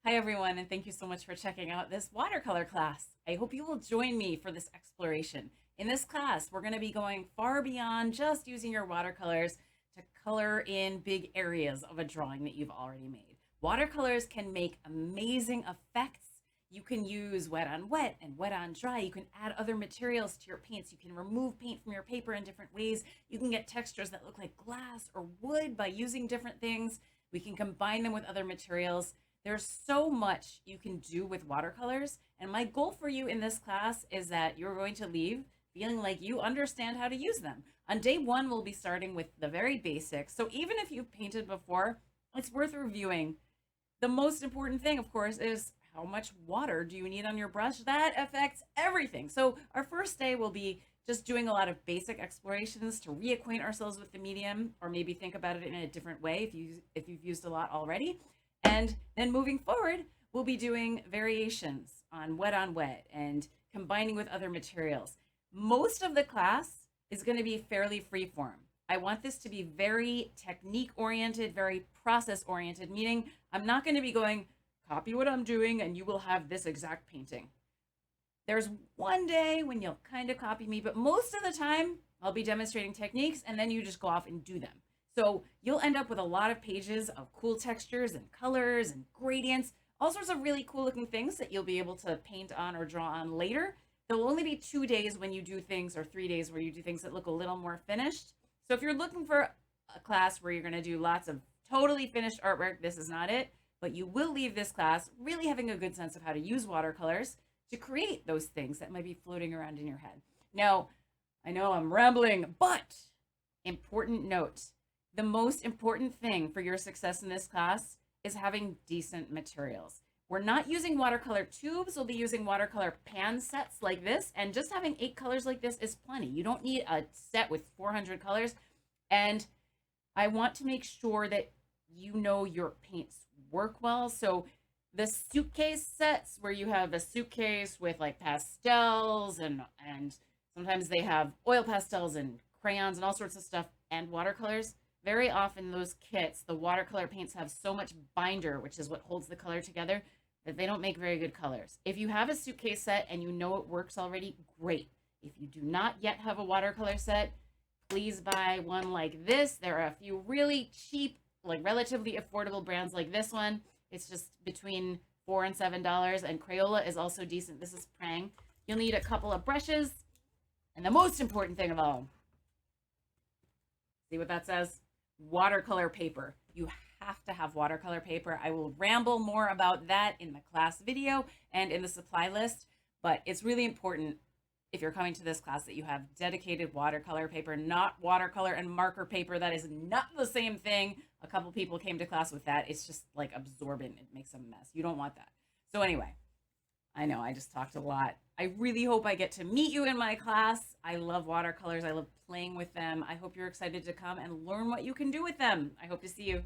Hi, everyone, and thank you so much for checking out this watercolor class. I hope you will join me for this exploration. In this class, we're going to be going far beyond just using your watercolors to color in big areas of a drawing that you've already made. Watercolors can make amazing effects. You can use wet on wet and wet on dry. You can add other materials to your paints. You can remove paint from your paper in different ways. You can get textures that look like glass or wood by using different things. We can combine them with other materials. There's so much you can do with watercolors. And my goal for you in this class is that you're going to leave feeling like you understand how to use them. On day one, we'll be starting with the very basics. So even if you've painted before, it's worth reviewing. The most important thing, of course, is how much water do you need on your brush? That affects everything. So our first day will be just doing a lot of basic explorations to reacquaint ourselves with the medium, or maybe think about it in a different way if you've used a lot already. And then moving forward, we'll be doing variations on wet and combining with other materials. Most of the class is going to be fairly freeform. I want this to be very technique oriented, very process oriented, meaning I'm not going to be going, copy what I'm doing and you will have this exact painting. There's one day when you'll kind of copy me, but most of the time I'll be demonstrating techniques and then you just go off and do them. So you'll end up with a lot of pages of cool textures and colors and gradients, all sorts of really cool looking things that you'll be able to paint on or draw on later. There'll only be 2 days when you do things, or 3 days where you do things that look a little more finished. So if you're looking for a class where you're going to do lots of totally finished artwork, this is not it. But you will leave this class really having a good sense of how to use watercolors to create those things that might be floating around in your head. Now, I know I'm rambling, but important note. The most important thing for your success in this class is having decent materials. We're not using watercolor tubes. We'll be using watercolor pan sets like this. And just having 8 colors like this is plenty. You don't need a set with 400 colors. And I want to make sure that you know your paints work well. So the suitcase sets where you have a suitcase with like pastels and sometimes they have oil pastels and crayons and all sorts of stuff and watercolors. Very often those kits, the watercolor paints have so much binder, which is what holds the color together, that they don't make very good colors. If you have a suitcase set and you know it works already, great. If you do not yet have a watercolor set, please buy one like this. There are a few really cheap, like relatively affordable brands like this one. It's just between $4 and $7, and Crayola is also decent. This is Prang. You'll need a couple of brushes, and the most important thing of all, see what that says? Watercolor paper. You have to have watercolor paper. I will ramble more about that in the class video and in the supply list, but it's really important if you're coming to this class that you have dedicated watercolor paper, not watercolor and marker paper. That is not the same thing. A couple people came to class with that. It's just like absorbent. It makes a mess. You don't want that. So anyway, I know I just talked a lot. I really hope I get to meet you in my class. I love watercolors. I love playing with them. I hope you're excited to come and learn what you can do with them. I hope to see you.